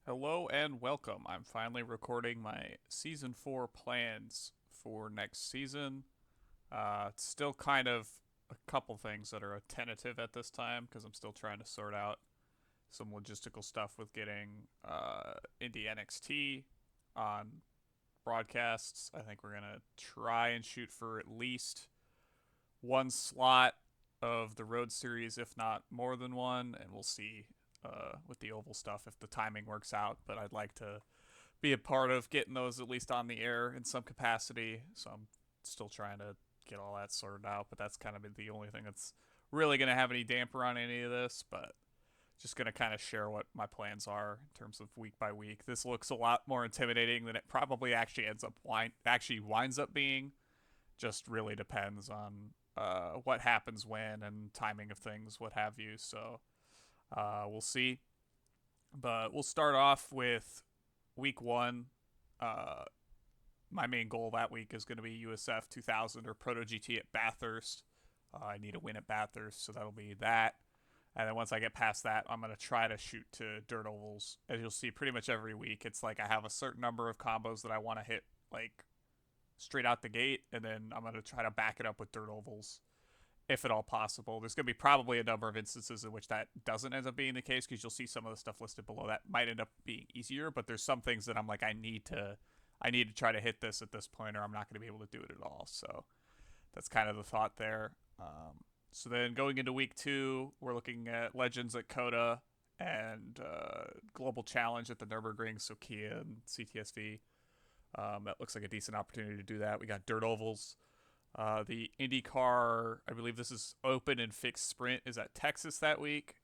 Hello and welcome. I'm finally recording my season 4 plans for next season. It's still kind of a couple things that are a tentative at this time because I'm still trying to sort out some logistical stuff with getting Indie NXT on broadcasts. I think we're going to try and shoot for at least one slot of the Road Series, if not more than one, and we'll see with the Oval stuff if the timing works out. But I'd like to be a part of getting those at least on the air in some capacity. So I'm still trying to get all that sorted out, but that's kind of the only thing that's really going to have any damper on any of this. But just going to kind of share what my plans are in terms of week by week. This looks a lot more intimidating than it probably actually winds up being. Just really depends on what happens when and timing of things, what have you. So we'll see. But we'll start off with week one. Uh, my main goal that week is going to be USF 2000 or Proto GT at Bathurst. I need a win at Bathurst, so that'll be that. And then once I get past that, I'm going to try to shoot to dirt ovals. As you'll see pretty much every week, it's like I have a certain number of combos that I want to hit like straight out the gate, and then I'm going to try to back it up with dirt ovals if at all possible. There's going to be probably a number of instances in which that doesn't end up being the case because you'll see some of the stuff listed below that might end up being easier, but there's some things that I'm like I need to try to hit this at this point or I'm not going to be able to do it at all. So that's kind of the thought there. So then going into week 2, we're looking at Legends at Coda and Global Challenge at the Nürburgring, so Kia and CTSV. That looks like a decent opportunity to do that. We got Dirt Ovals. The IndyCar, I believe this is open and fixed sprint, is at Texas that week.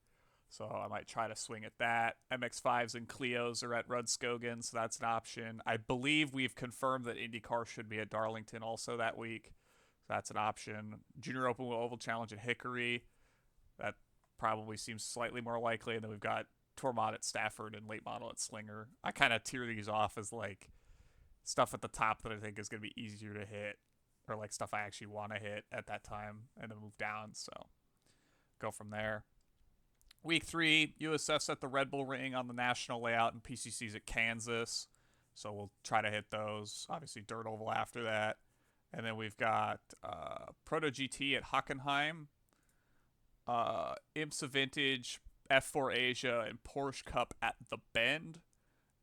So I might try to swing at that. MX5s and Clios are at Rudskogen, so that's an option. I believe we've confirmed that IndyCar should be at Darlington also that week. So that's an option. Junior Open Oval Challenge at Hickory. That probably seems slightly more likely. And then we've got Tormod at Stafford and Late Model at Slinger. I kind of tier these off as like stuff at the top that I think is going to be easier to hit or like stuff I actually want to hit at that time and then move down. So go from there. Week 3, USF's at the Red Bull Ring on the national layout and PCC's at Kansas. So we'll try to hit those. Obviously, Dirt Oval after that. And then we've got Proto GT at Hockenheim, IMSA Vintage, F4 Asia, and Porsche Cup at the Bend,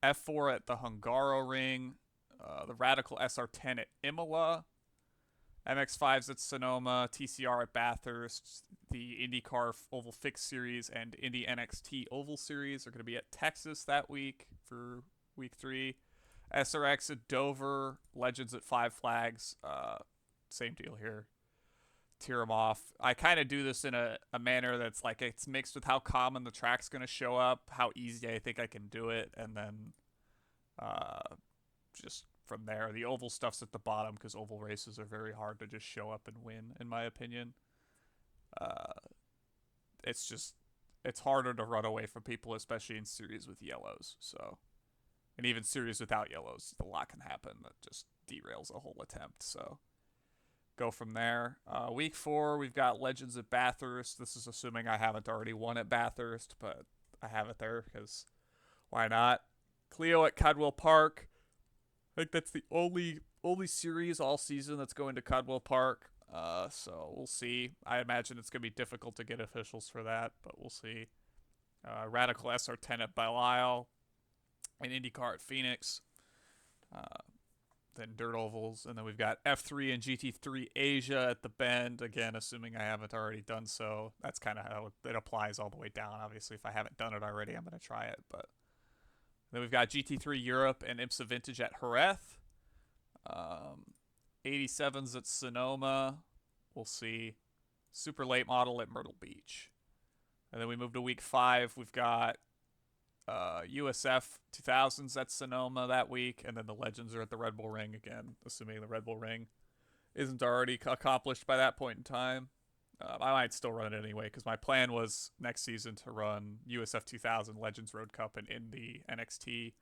F4 at the Hungaro Ring, the Radical SR10 at Imola, MX5s at Sonoma, TCR at Bathurst, the IndyCar Oval Fixed Series and Indy NXT Oval Series are going to be at Texas that week for week 3. SRX at Dover, Legends at Five Flags, same deal here. Tear them off. I kind of do this in a manner that's like it's mixed with how common the track's going to show up, how easy I think I can do it, and then uh, just from there. The oval stuff's at the bottom because oval races are very hard to just show up and win, in my opinion. Uh, it's harder to run away from people, especially in series with yellows. So, and even series without yellows, a lot can happen that just derails a whole attempt. So, go from there. Week 4, we've got Legends at Bathurst. This is assuming I haven't already won at Bathurst, but I have it there because why not? Clio at Cadwell Park. I think that's the only series all season that's going to Cadwell Park. So we'll see. I imagine it's going to be difficult to get officials for that, but we'll see. Radical SR10 at Belial, and IndyCar at Phoenix. Uh, then Dirt Ovals, and then we've got F3 and GT3 Asia at the Bend. Again, assuming I haven't already done so. That's kind of how it applies all the way down. Obviously, if I haven't done it already, I'm going to try it. But then we've got GT3 Europe and IMSA Vintage at Jerez. 87s at Sonoma. We'll see. Super late model at Myrtle Beach. And then we move to week 5. We've got USF 2000s at Sonoma that week. And then the Legends are at the Red Bull Ring again, assuming the Red Bull Ring isn't already accomplished by that point in time. I might still run it anyway because my plan was next season to run USF 2000 Legends Road Cup and Indy NXT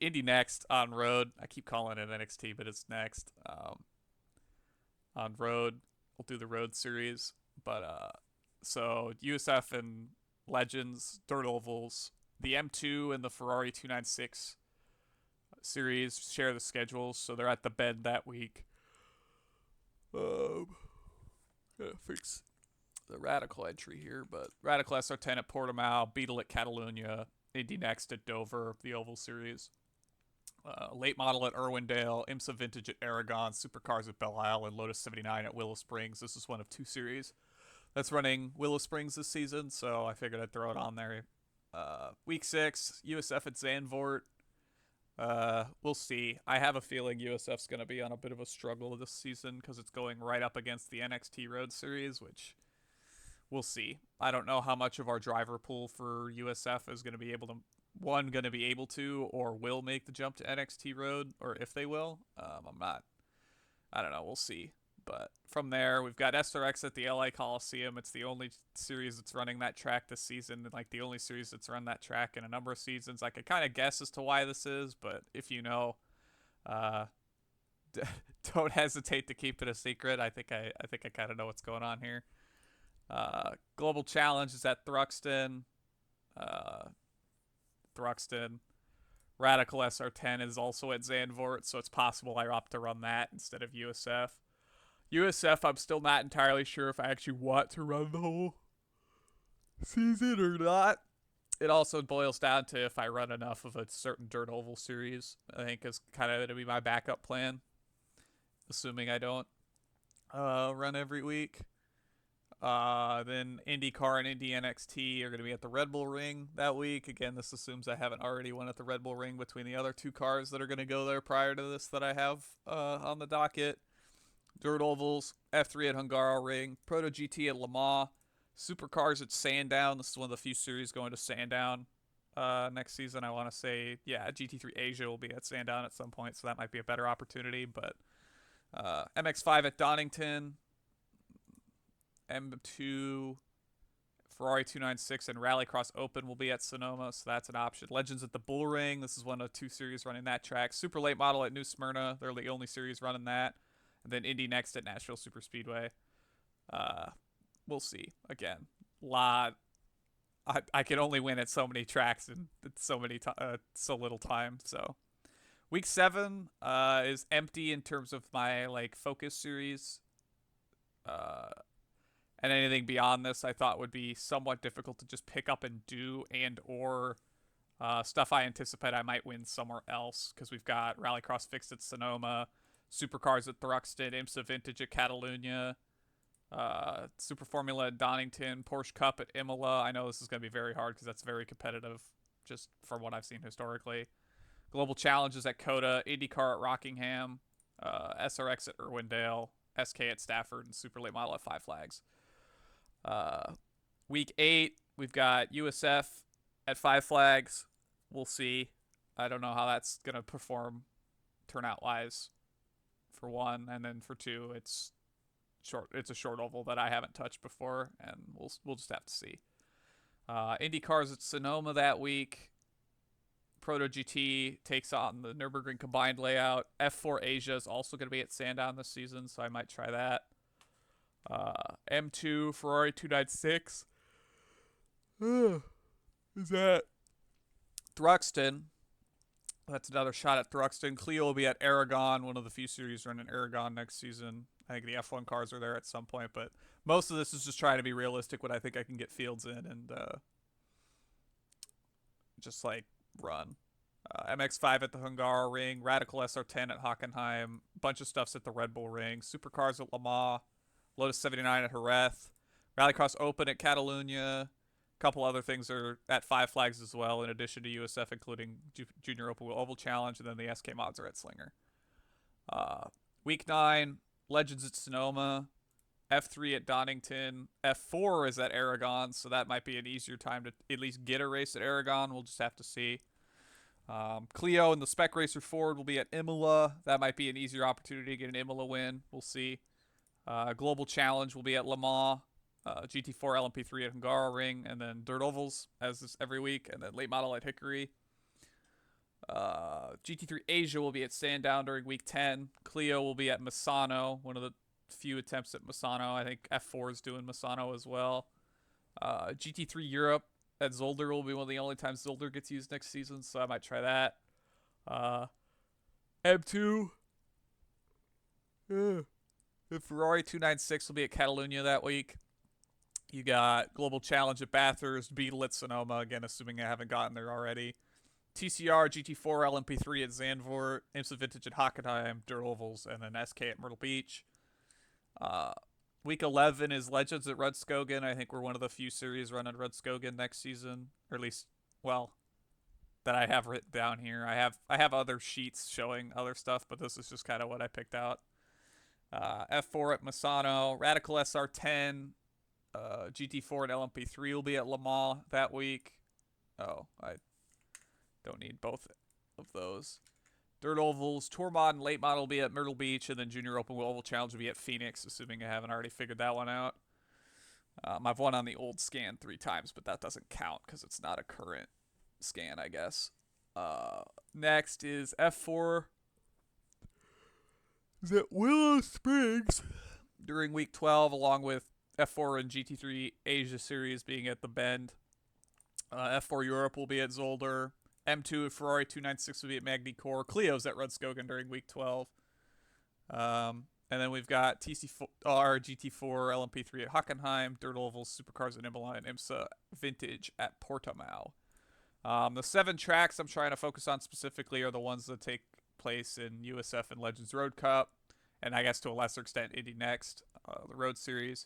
Indy Next on road. I keep calling it NXT, but it's Next. On road, we'll do the road series. But so USF and Legends, Dirt Ovals, The M2 and the Ferrari 296 series share the schedules, so they're at the bend that week. Gotta fix the Radical entry here, but Radical SR10 at Portimao, Beetle at Catalunya, Indy Next at Dover, the Oval Series. Late model at Irwindale, IMSA Vintage at Aragon, Supercars at Belle Isle, and Lotus 79 at Willow Springs. This is one of two series that's running Willow Springs this season, so I figured I'd throw it on there. Week 6, USF at Zandvoort. We'll see. I have a feeling USF's going to be on a bit of a struggle this season because it's going right up against the NXT Road Series, which we'll see. I don't know how much of our driver pool for USF is going to be able to, going to be able to or will make the jump to NXT Road, or if they will. I don't know. We'll see. But from there, we've got SRX at the LA Coliseum. It's the only series that's running that track this season, like the only series that's run that track in a number of seasons. I could kind of guess as to why this is, but if you know, don't hesitate to keep it a secret. I think I kind of know what's going on here. Global Challenge is at Thruxton. Radical SR10 is also at Zandvoort, so it's possible I opt to run that instead of USF. USF, I'm still not entirely sure if I actually want to run the whole season or not. It also boils down to if I run enough of a certain Dirt Oval series, I think is kind of going to be my backup plan, assuming I don't run every week. Then IndyCar and Indy NXT are going to be at the Red Bull Ring that week. Again, this assumes I haven't already won at the Red Bull Ring between the other two cars that are going to go there prior to this that I have on the docket. Dirt Ovals, F3 at Hungaroring, Proto GT at Le Mans, Supercars at Sandown. This is one of the few series going to Sandown next season. I want to say, yeah, GT3 Asia will be at Sandown at some point, so that might be a better opportunity. But MX5 at Donington, M2, Ferrari 296, and Rallycross Open will be at Sonoma, so that's an option. Legends at the Bull Ring. This is one of two series running that track. Super Late Model at New Smyrna. They're the only series running that. And then Indy Next at Nashville Super Speedway. We'll see. Again, I can only win at so many tracks and so little time. So week 7 is empty in terms of my focus series. And anything beyond this, I thought would be somewhat difficult to just pick up and do, or stuff I anticipate I might win somewhere else, because we've got Rallycross Fixed at Sonoma, Supercars at Thruxton, IMSA Vintage at Catalunya, Super Formula at Donington, Porsche Cup at Imola. I know this is going to be very hard because that's very competitive, just from what I've seen historically. Global Challenges at Coda, IndyCar at Rockingham, SRX at Irwindale, SK at Stafford, and Super Late Model at Five Flags. Week 8, we've got USF at Five Flags. We'll see. I don't know how that's going to perform turnout-wise, for one, and then for two, it's a short oval that I haven't touched before, and we'll just have to see. IndyCars at Sonoma that week. Proto GT takes on the Nürburgring combined layout. F4 Asia is also going to be at Sandown this season, so I might try that. M2 Ferrari 296 is that Thruxton. That's another shot at Thruxton. Clio will be at Aragon, one of the few series running Aragon next season. I think the F1 cars are there at some point, but most of this is just trying to be realistic what I think I can get fields in and just run. MX5 at the Hungaroring, Radical SR10 at Hockenheim, bunch of stuff's at the Red Bull Ring, Supercars at Le Mans, Lotus 79 at Jerez, Rallycross Open at Catalunya. A couple other things are at Five Flags as well, in addition to USF, including Junior Open Oval Challenge, and then the SK Mods are at Slinger. Week 9, Legends at Sonoma, F3 at Donington, F4 is at Aragon, so that might be an easier time to at least get a race at Aragon. We'll just have to see. Clio and the Spec Racer Ford will be at Imola. That might be an easier opportunity to get an Imola win. We'll see. Global Challenge will be at Le Mans. GT4 LMP3 at Hungaroring, and then Dirt Ovals as this every week, and then Late Model at Hickory. GT3 Asia will be at Sandown during week 10. Clio will be at Misano, one of the few attempts at Misano. I think F4 is doing Misano as well. GT3 Europe at Zolder will be one of the only times Zolder gets used next season, so I might try that. Uh, M2. Yeah. The Ferrari 296 will be at Catalunya that week. You got Global Challenge at Bathurst, Beetle at Sonoma, again, assuming I haven't gotten there already. TCR, GT4, LMP3 at Zandvoort, IMSA Vintage at Hockenheim, Dirt Ovals, and then SK at Myrtle Beach. Uh, week 11 is Legends at Rudskogen. I think we're one of the few series run at Rudskogen next season, or at least, well, that I have written down here. I have other sheets showing other stuff, but this is just kind of what I picked out. F4 at Misano, Radical SR10, GT4 and LMP3 will be at Le Mans that week. Oh, I don't need both of those. Dirt Ovals, Tour Mod and Late Model will be at Myrtle Beach, and then Junior Open Oval Challenge will be at Phoenix, assuming I haven't already figured that one out. I've won on the old scan 3 times, but that doesn't count because it's not a current scan, I guess. Next is F4 is at Willow Springs during week 12, along with F4 and GT3 Asia Series being at the Bend. F4 Europe will be at Zolder. M2 at Ferrari 296 will be at Magny Core. Clio's at Rudskogen during week 12. And then we've got TC4, GT4, LMP3 at Hockenheim, Dirt Ovals, Supercars at Imola, and IMSA Vintage at Portimao. The 7 tracks I'm trying to focus on specifically are the ones that take place in USF and Legends Road Cup, and I guess to a lesser extent Indy Next, the Road Series.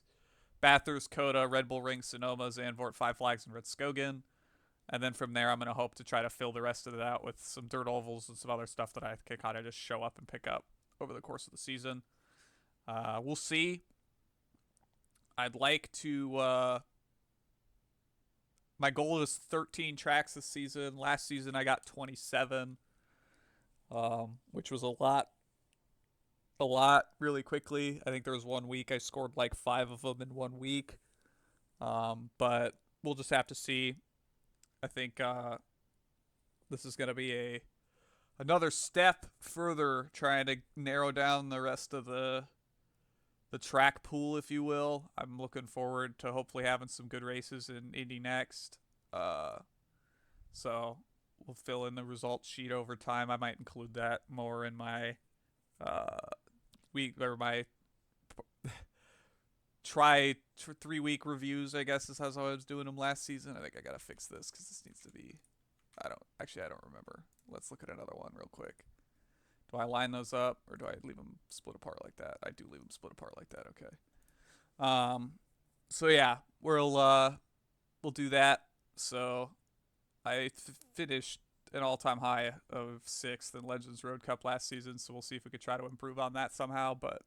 Bathurst, Coda, Red Bull Ring, Sonoma, Zandvoort, Five Flags, and Rudskogen. And then from there, I'm going to hope to try to fill the rest of it out with some dirt ovals and some other stuff that I can kind of just show up and pick up over the course of the season. We'll see. I'd like to... my goal is 13 tracks this season. Last season, I got 27, which was a lot really quickly. I think there was 1 week I scored like 5 of them in 1 week. But we'll just have to see. I think this is going to be another step further trying to narrow down the rest of the track pool, if you will. I'm looking forward to hopefully having some good races in Indy Next. So we'll fill in the results sheet over time. I might include that more in my week or my 3-week reviews, I guess is how I was doing them last season. I think I gotta fix this because this needs to be. I don't remember. Let's look at another one real quick. Do I line those up or do I leave them split apart like that? I do leave them split apart like that. Okay. So yeah, we'll do that. So I finished an all-time high of 6th in Legends Road Cup last season, so we'll see if we could try to improve on that somehow, but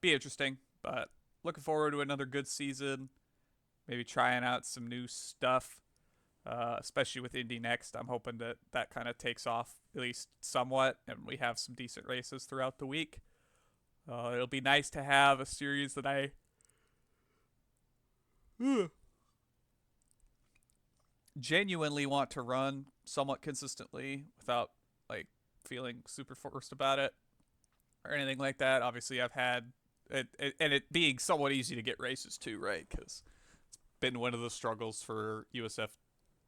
be interesting. But looking forward to another good season, maybe trying out some new stuff, especially with Indy Next. I'm hoping that kind of takes off at least somewhat, and we have some decent races throughout the week. It'll be nice to have a series that I genuinely want to run somewhat consistently without like feeling super forced about it or anything like that. Obviously, I've had it being somewhat easy to get races too, right? Because it's been one of the struggles for USF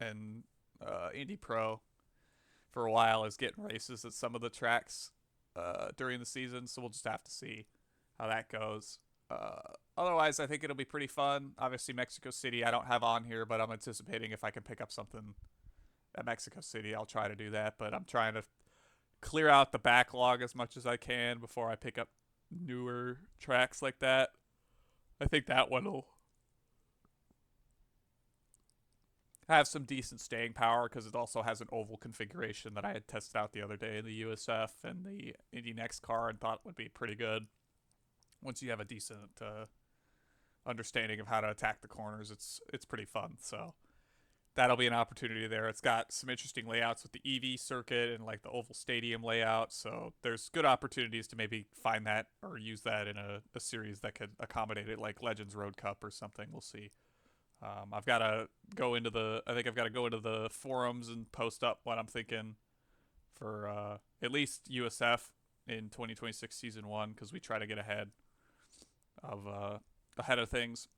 and Indy Pro for a while is getting races at some of the tracks during the season. So we'll just have to see how that goes. Otherwise, I think it'll be pretty fun. Obviously, Mexico City I don't have on here, but I'm anticipating if I can pick up something at Mexico City, I'll try to do that. But I'm trying to clear out the backlog as much as I can before I pick up newer tracks like that. I think that one will have some decent staying power because it also has an oval configuration that I had tested out the other day in the USF and the Indy Next car and thought would be pretty good. Once you have a decent understanding of how to attack the corners, it's pretty fun. So that'll be an opportunity there. It's got some interesting layouts with the EV circuit and like the oval stadium layout. So there's good opportunities to maybe find that or use that in a series that could accommodate it, like Legends Road Cup or something. We'll see. I've got to go into the forums and post up what I'm thinking for at least USF in 2026 season 1 because we try to get ahead of things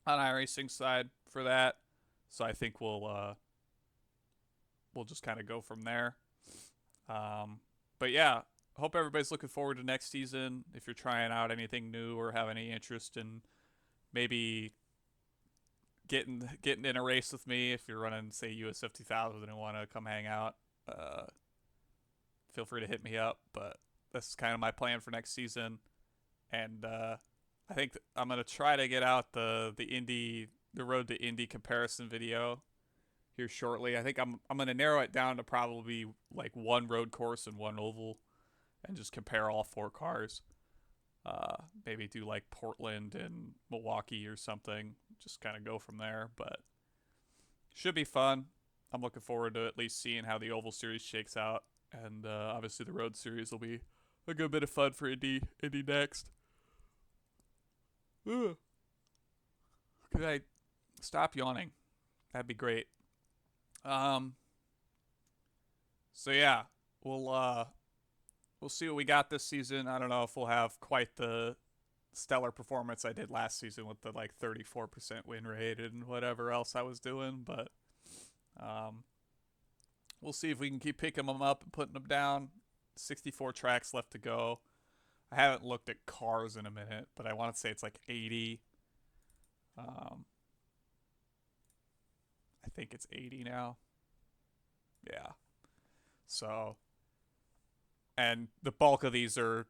on iRacing side for that. So I think we'll just kind of go from there. But yeah, hope everybody's looking forward to next season. If you're trying out anything new or have any interest in maybe getting in a race with me, if you're running say USF 2000 and want to come hang out, uh, feel free to hit me up. But this is kind of my plan for next season, and I think I'm gonna try to get out the road to Indy comparison video here shortly. I think I'm gonna narrow it down to probably like one road course and one oval, and just compare all four cars. Maybe do like Portland and Milwaukee or something. Just kind of go from there, but should be fun. I'm looking forward to at least seeing how the oval series shakes out, and obviously the road series will be a good bit of fun for Indy next. Ugh. Could I stop yawning? That'd be great. Um. So yeah, we'll see what we got this season. I don't know if we'll have quite the stellar performance I did last season with the like 34% win rate and whatever else I was doing, but um, we'll see if we can keep picking them up and putting them down. 64 tracks left to go. I haven't looked at cars in a minute, but I want to say it's like 80. Um, I think it's 80 now. Yeah. So, and the bulk of these are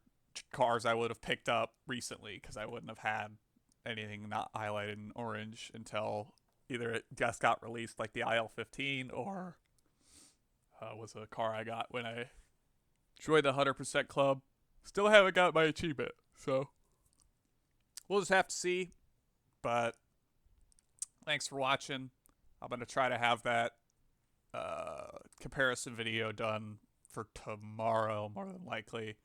cars I would have picked up recently because I wouldn't have had anything not highlighted in orange until either it just got released, like the IL-15, or was a car I got when I joined the 100% club. Still haven't got my achievement, so we'll just have to see. But thanks for watching. I'm going to try to have that comparison video done for tomorrow, more than likely.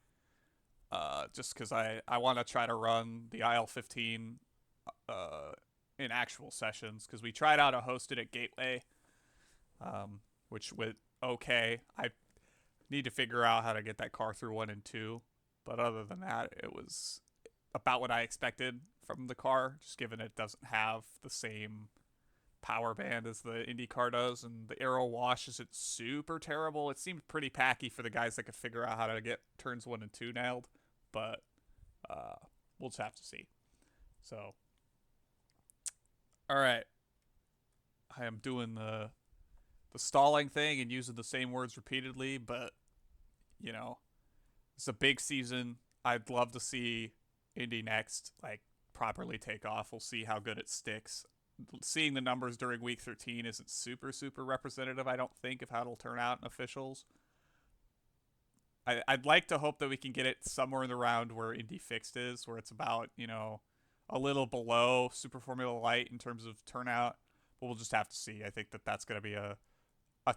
Just because I want to try to run the IL-15 in actual sessions, because we tried out a hosted at Gateway, which went okay. I need to figure out how to get that car through 1 and 2, but other than that, it was about what I expected from the car, just given it doesn't have the same power band as the Indy car does, and the aero wash isn't super terrible. It seemed pretty packy for the guys that could figure out how to get turns 1 and 2 nailed, but we'll just have to see. So, all right, I am doing the stalling thing and using the same words repeatedly, but you know, it's a big season. I'd love to see Indy next like properly take off. We'll see how good it sticks. Seeing the numbers during week 13 isn't super representative, I don't think, of how it'll turn out in officials. I'd like to hope that we can get it somewhere in the round where Indy Fixed is, where it's about, a little below Super Formula Light in terms of turnout. But we'll just have to see. I think that that's going to be a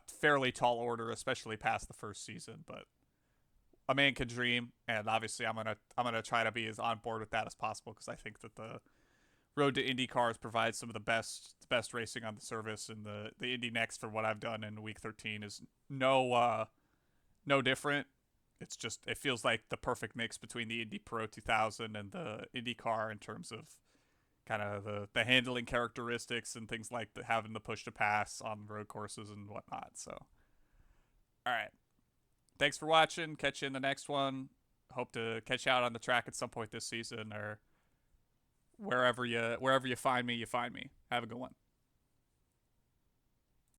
fairly tall order, especially past the first season. But a man can dream, and obviously I'm gonna try to be as on board with that as possible, because I think that the Road to Indy cars provides some of the best racing on the service, and the Indy Next, for what I've done in week 13, is no different. It's just, it feels like the perfect mix between the Indy Pro 2000 and the Indy car in terms of kind of the handling characteristics and things like having the push to pass on road courses and whatnot. So, all right. Thanks for watching. Catch you in the next one. Hope to catch you out on the track at some point this season, or wherever you find me, you find me. Have a good one.